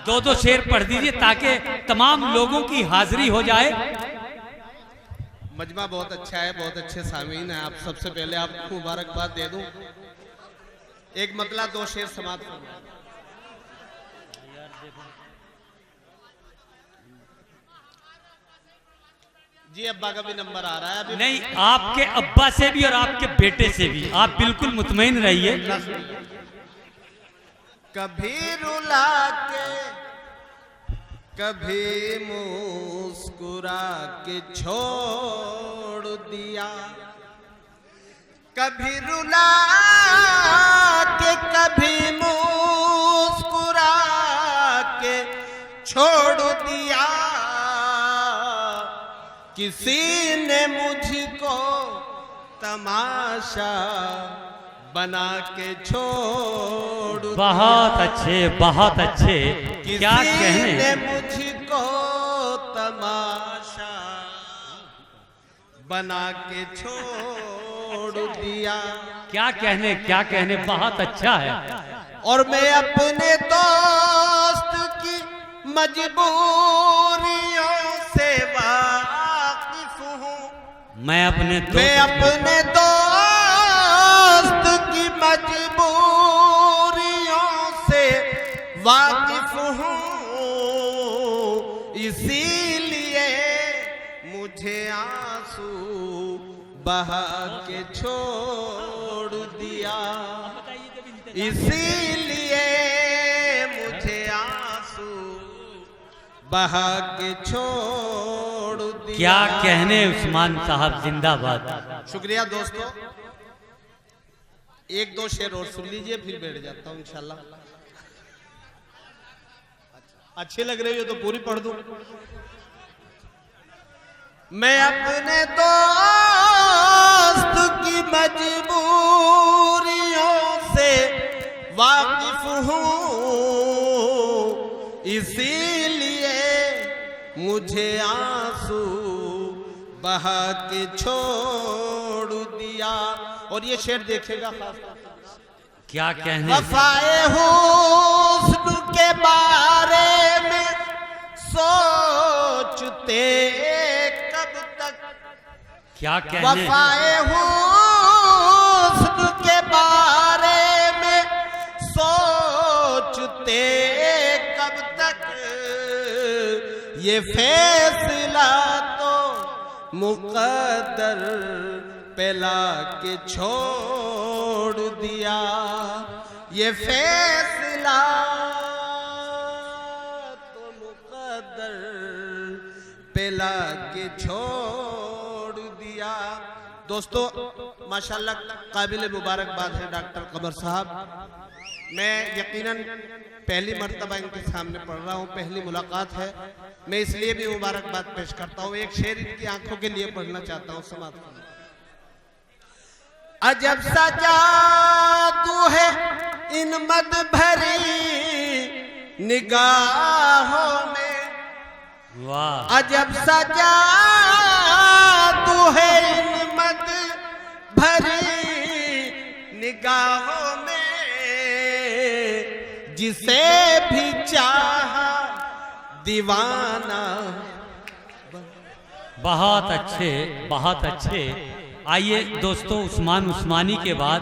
दो दो शेर पढ़ दीजिए ताकि तमाम लोगों की हाजिरी हो जाए। मजमा बहुत अच्छा है, बहुत अच्छे सामीन है। आप सबसे पहले आपको मुबारकबाद दे दूं। एक मतला दो शेर समाप्त करना। जी अब्बा का भी नंबर आ रहा है अभी। नहीं, आपके अब्बा से भी और आपके बेटे से भी आप बिल्कुल मुतमईन रहिए। कभी रुला के कभी मुस्कुरा के छोड़ दिया, कभी रुला के कभी मुस्कुरा के छोड़ दिया। किसी ने मुझको तमाशा बना के छोड़ दिया। बहुत अच्छे, बहुत अच्छे। क्या कहने, ने मुझको तमाशा बना के छोड़ दिया। क्या कहने, क्या कहने, बहुत अच्छा है। और मैं अपने दोस्त की मजबूरियों से वाकिफ हूँ। मैं अपने दोस्त की मजबूरियों से वाकिफ हूँ। इसीलिए मुझे आंसू बहा के छोड़ दिया। इसीलिए मुझे आंसू बहा के छोड़ दिया। क्या कहने उस्मान साहब, जिंदाबाद। शुक्रिया दोस्तों। एक दो शेर और सुन लीजिए फिर बैठ जाता हूँ इंशाल्लाह। अच्छी लग रही हो तो पूरी पढ़ दूं। मैं अपने दोस्त की मजबूरियों से वाकिफ हूँ। इसीलिए मुझे आंसू बहा के छोड़ दिया। और ये शेर देखेगा खास। क्या कहने, वफाए हुस्न के बारे में सोचते कब तक। क्या कहने, वफाए हुस्न के बारे में सोचते कब तक। ये फैसला तो मुकद्दर पेला के छोड़ दिया। ये फैसला तो मुकद्दर पेला के छोड़ दिया। दोस्तों माशाल्लाह काबिल मुबारकबाद है डॉक्टर कमर साहब। मैं यकीनन पहली मर्तबा इनके सामने पढ़ रहा हूँ, पहली मुलाकात है। मैं इसलिए भी मुबारकबाद पेश करता हूँ। एक शेर इनकी आंखों के लिए पढ़ना चाहता हूँ। समाप्त। अजब सा जादू है इन मद भरी निगाहों में। वाह। अजब सा जादू है इन मद भरी निगाहों में। जिसे भी चाहा दीवाना। बहुत अच्छे, बहुत अच्छे। आइए दोस्तों, उस्मान उस्मानी के बाद